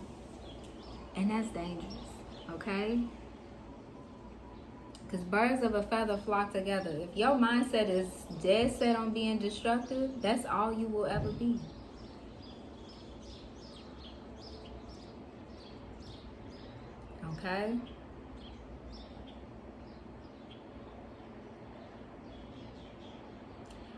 A: And that's dangerous, okay? Because birds of a feather flock together. If your mindset is dead set on being destructive, that's all you will ever be. Okay?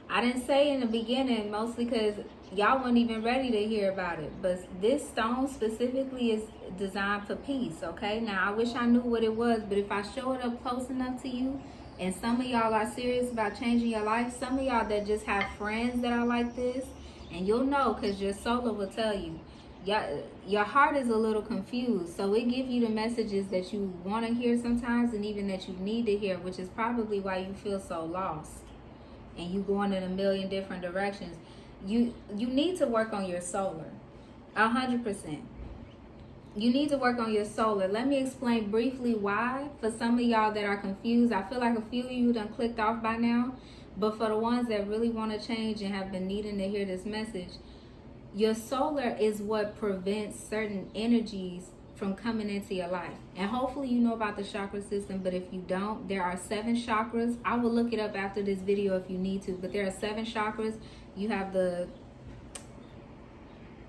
A: I didn't say in the beginning, mostly because y'all weren't even ready to hear about it. But this stone specifically is designed for peace, okay? Now, I wish I knew what it was, but if I show it up close enough to you, and some of y'all are serious about changing your life, some of y'all that just have friends that are like this, and you'll know because your solar will tell you. Your heart is a little confused, so it gives you the messages that you want to hear sometimes, and even that you need to hear, which is probably why you feel so lost. And you going in a million different directions. You need to work on your solar, 100%. You need to work on your solar. Let me explain briefly why. For some of y'all that are confused, I feel like a few of you done clicked off by now. But for the ones that really want to change and have been needing to hear this message, your solar is what prevents certain energies from coming into your life. And hopefully you know about the chakra system, but if you don't, there are 7 chakras. I will look it up after this video if you need to, but there are 7 chakras. You have the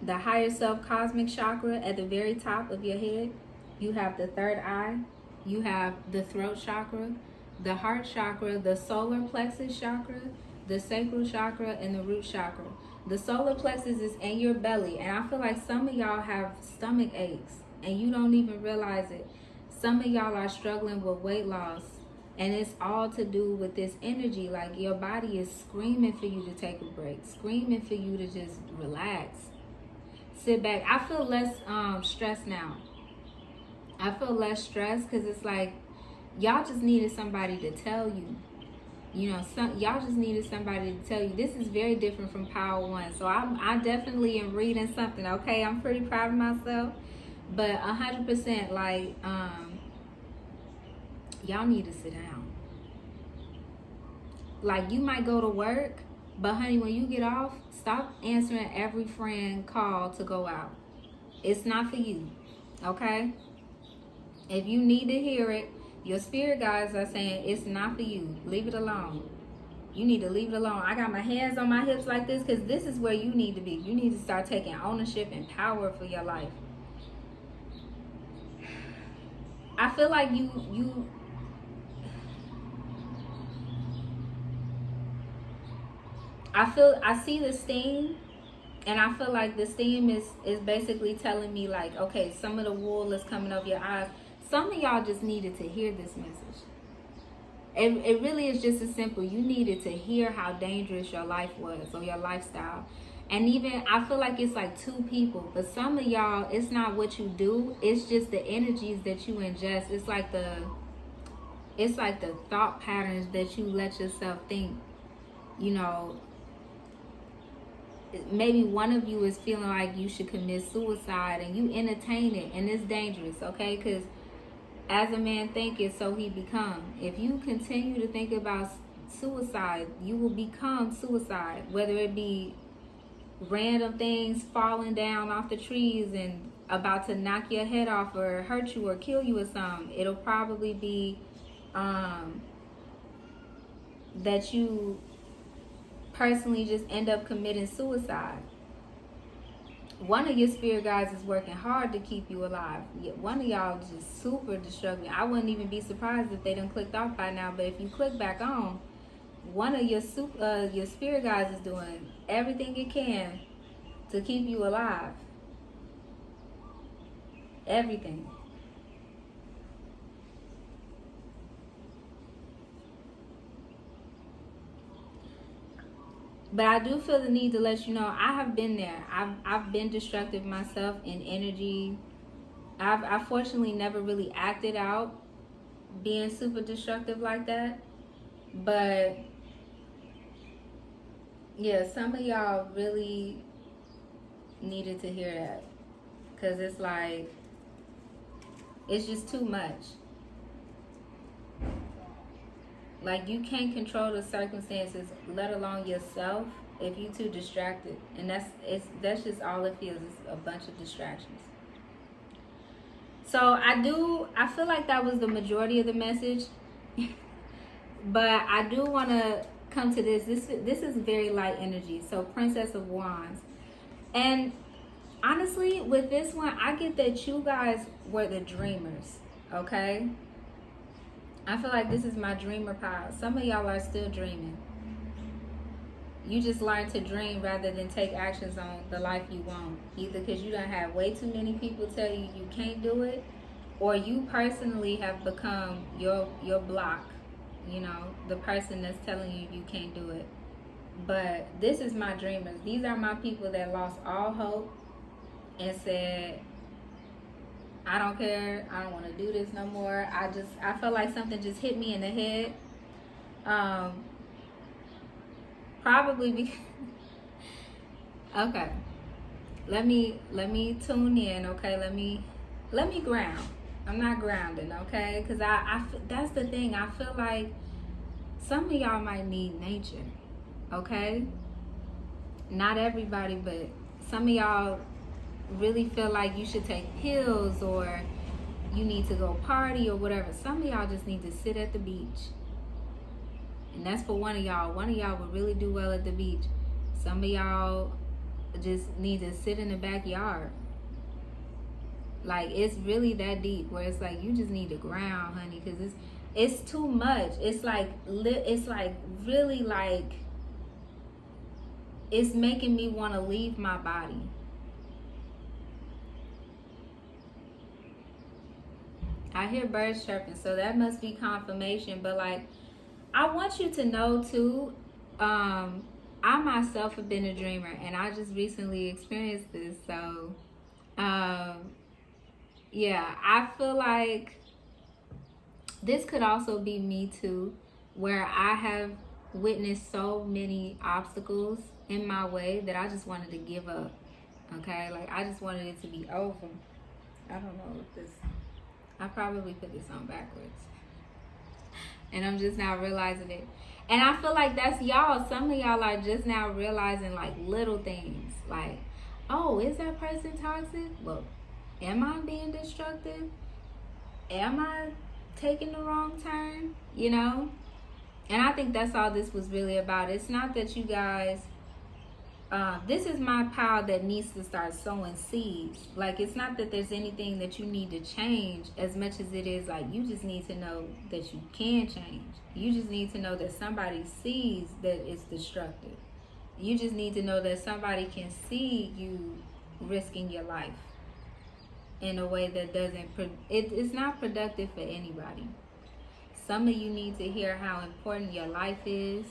A: higher self cosmic chakra at the very top of your head. You have the third eye. You have the throat chakra, the heart chakra, the solar plexus chakra, the sacral chakra, and the root chakra. The solar plexus is in your belly, and I feel like some of y'all have stomach aches and you don't even realize it. Some of y'all are struggling with weight loss. And it's all to do with this energy. Like, your body is screaming for you to take a break, screaming for you to just relax, sit back. I feel less stressed now. I feel less stressed because it's like y'all just needed somebody to tell you. You know, y'all just needed somebody to tell you. This is very different from Power One. So I definitely am reading something. Okay, I'm pretty proud of myself, but 100% like y'all need to sit down. Like, you might go to work, but honey, when you get off, stop answering every friend call to go out. It's not for you. Okay? If you need to hear it, your spirit guides are saying it's not for you. Leave it alone. You need to leave it alone. I got my hands on my hips like this because this is where you need to be. You need to start taking ownership and power for your life. I feel like I see the steam, and I feel like the steam is basically telling me like, okay, some of the wool is coming over your eyes. Some of y'all just needed to hear this message. It really is just as simple. You needed to hear how dangerous your life was or your lifestyle. And even, I feel like it's like two people. But some of y'all, it's not what you do. It's just the energies that you ingest. It's like the thought patterns that you let yourself think. You know, maybe one of you is feeling like you should commit suicide and you entertain it. And it's dangerous, okay? Because as a man thinketh, so he become. If you continue to think about suicide, you will become suicide. Whether it be random things falling down off the trees and about to knock your head off or hurt you or kill you or something, it'll probably be that you personally just end up committing suicide. One of your spirit guides is working hard to keep you alive. One of y'all is just super destructive. I wouldn't even be surprised if they done clicked off by now. But if you click back on, one of your spirit guides is doing everything it can to keep you alive. Everything. But I do feel the need to let you know I have been there. I've been destructive myself in energy. I've fortunately never really acted out being super destructive like that. But yeah, some of y'all really needed to hear that. Because it's like, it's just too much. Like, you can't control the circumstances, let alone yourself, if you too distracted. And that's just all it feels, is a bunch of distractions. So I feel like that was the majority of the message. But I do want to come to this. This is very light energy. So Princess of Wands. And honestly, with this one, I get that you guys were the dreamers, okay? I feel like this is my dreamer pile. Some of y'all are still dreaming. You just learn to dream rather than take actions on the life you want. Either because you done have way too many people tell you you can't do it, or you personally have become your block. You know, the person that's telling you you can't do it. But this is my dreamers. These are my people that lost all hope and said, I don't care. I don't want to do this no more. I felt like something just hit me in the head. Probably because okay. Let me tune in, okay? Let me ground. I'm not grounding, okay? Cuz that's the thing. I feel like some of y'all might need nature. Okay? Not everybody, but some of y'all really feel like you should take pills or you need to go party or whatever. Some of y'all just need to sit at the beach. And that's for one of y'all. One of y'all would really do well at the beach. Some of y'all just need to sit in the backyard. Like, it's really that deep where it's like you just need to ground, honey, because it's too much. It's like really like it's making me want to leave my body. I hear birds chirping, so that must be confirmation. But like, I want you to know too, I myself have been a dreamer, and I just recently experienced this. So, um, yeah, I feel like this could also be me too, where I have witnessed so many obstacles in my way that I just wanted to give up. Okay, like I just wanted it to be over. I don't know if this. I probably put this on backwards, and I'm just now realizing it. And I feel like that's y'all. Some of y'all are just now realizing like little things, like, oh, is that person toxic? Well, am I being destructive? Am I taking the wrong turn? You know. And I think that's all this was really about. It's not that you guys this is my power that needs to start sowing seeds. Like, it's not that there's anything that you need to change as much as it is like you just need to know that you can change. You just need to know that somebody sees that it's destructive. You just need to know that somebody can see you risking your life in a way that it's not productive for anybody. Some of you need to hear how important your life is,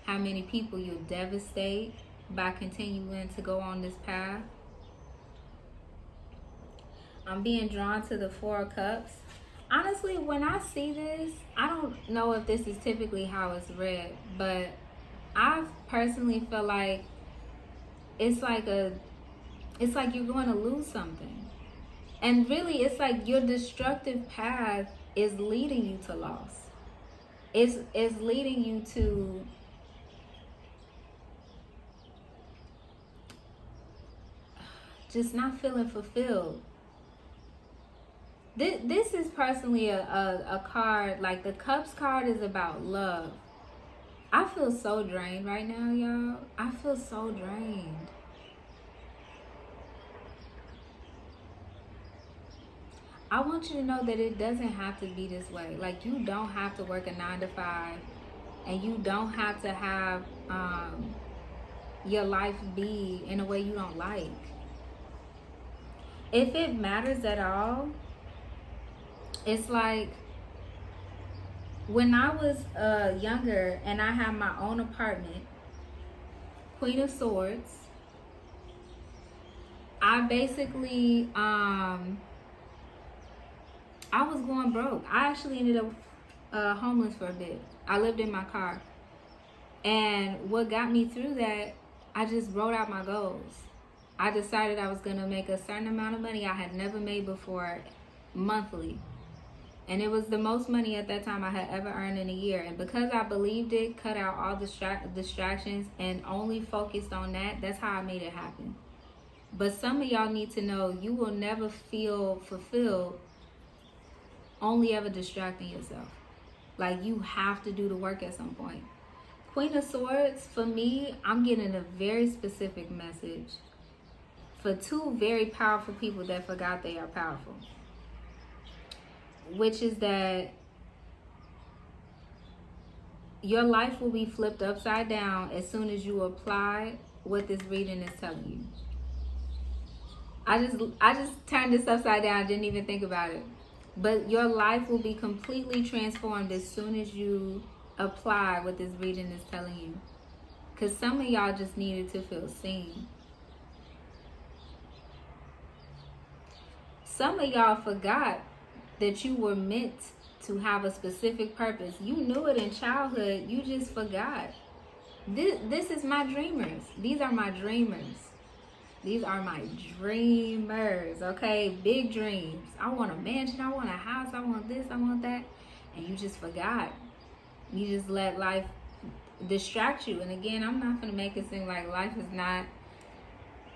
A: how many people you'll devastate by continuing to go on this path. I'm being drawn to the Four of Cups. Honestly, when I see this, I don't know if this is typically how it's read, but I personally feel like it's like you're going to lose something. And really, it's like your destructive path is leading you to loss. It's leading you to just not feeling fulfilled. This is personally a card, like the Cups card is about love. I feel so drained right now, y'all. I feel so drained. I want you to know that it doesn't have to be this way. Like, you don't have to work a 9 to 5, and you don't have to have your life be in a way you don't like. If it matters at all, it's like when I was younger and I had my own apartment, Queen of Swords, I basically I was going broke. I actually ended up homeless for a bit. I lived in my car. And what got me through that, I just wrote out my goals. I decided I was going to make a certain amount of money I had never made before, monthly. And it was the most money at that time I had ever earned in a year. And because I believed it, cut out all distractions, and only focused on that, that's how I made it happen. But some of y'all need to know you will never feel fulfilled only ever distracting yourself. Like, you have to do the work at some point. Queen of Swords, for me, I'm getting a very specific message for two very powerful people that forgot they are powerful. Which is that your life will be flipped upside down as soon as you apply what this reading is telling you. I just turned this upside down. I didn't even think about it. But your life will be completely transformed as soon as you apply what this reading is telling you. Because some of y'all just needed to feel seen. Some of y'all forgot that you were meant to have a specific purpose. You knew it in childhood. You just forgot. This is my dreamers. These are my dreamers. These are my dreamers, okay? Big dreams. I want a mansion. I want a house. I want this. I want that. And you just forgot. You just let life distract you. And again, I'm not going to make it seem like life is not,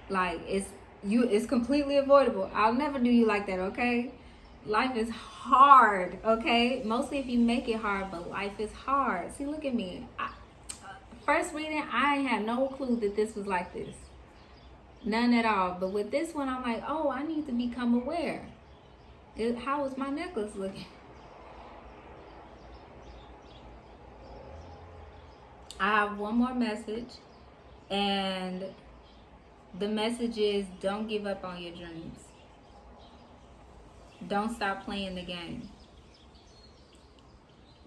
A: like, it's completely avoidable. I'll never do you like that, okay? Life is hard, okay? Mostly if you make it hard, but life is hard. See, look at me. First reading, I ain't had no clue that this was like this. None at all. But with this one, I'm like, oh, I need to become aware. How is my necklace looking? I have one more message. And the message is, don't give up on your dreams. Don't stop playing the game.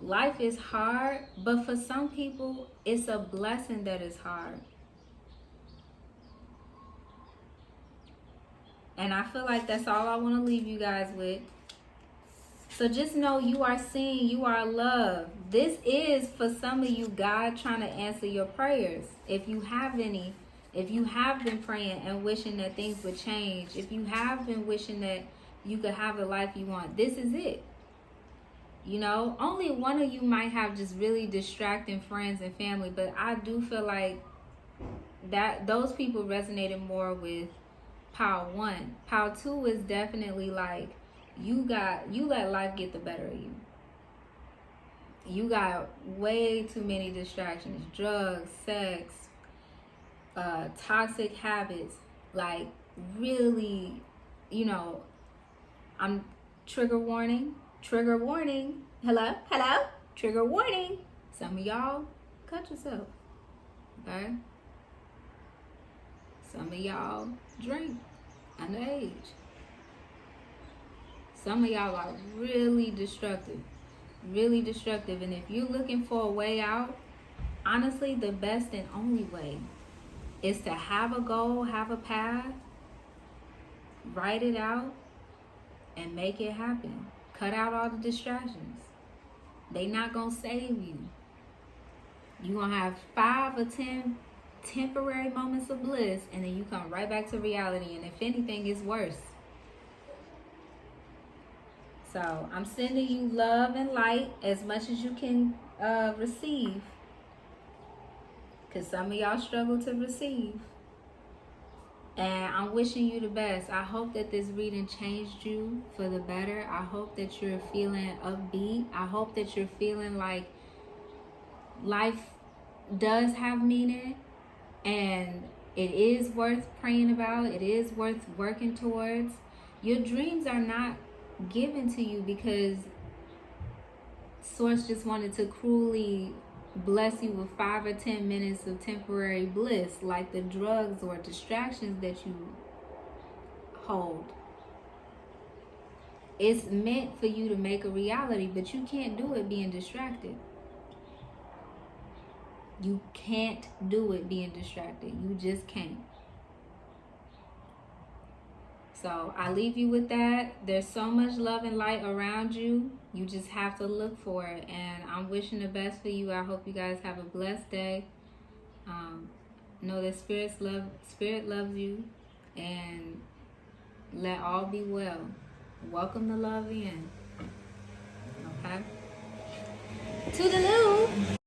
A: Life is hard, but for some people, it's a blessing that it's hard. And I feel like that's all I want to leave you guys with. So just know you are seen, you are loved. This is, for some of you, God trying to answer your prayers. If you have any, if you have been praying and wishing that things would change, if you have been wishing that you could have the life you want, this is it. You know, only one of you might have just really distracting friends and family, but I do feel like that those people resonated more with Pile 1. Pile 2 is definitely like you let life get the better of you. You got way too many distractions, drugs, sex, toxic habits, like really, you know, I'm trigger warning, hello, trigger warning. Some of y'all cut yourself, okay? Some of y'all drink underage. Some of y'all are really destructive. And if you're looking for a way out, honestly, the best and only way is to have a goal, have a path, write it out, and make it happen. Cut out all the distractions. They not gonna save you. You're gonna have 5 or 10 temporary moments of bliss, and then you come right back to reality, and if anything, it's worse. So I'm sending you love and light as much as you can receive, because some of y'all struggle to receive. And I'm wishing you the best. I hope that this reading changed you for the better. I hope that you're feeling upbeat. I hope that you're feeling like life does have meaning, and it is worth praying about. It is worth working towards. Your dreams are not given to you because Source just wanted to cruelly bless you with 5 or 10 minutes of temporary bliss, like the drugs or distractions that you hold. It's meant for you to make a reality, but you can't do it being distracted. You can't do it being distracted. You just can't. So I leave you with that. There's so much love and light around you. You just have to look for it. And I'm wishing the best for you. I hope you guys have a blessed day. Know that Spirit loves you. And let all be well. Welcome the love in. Okay? Toodaloo!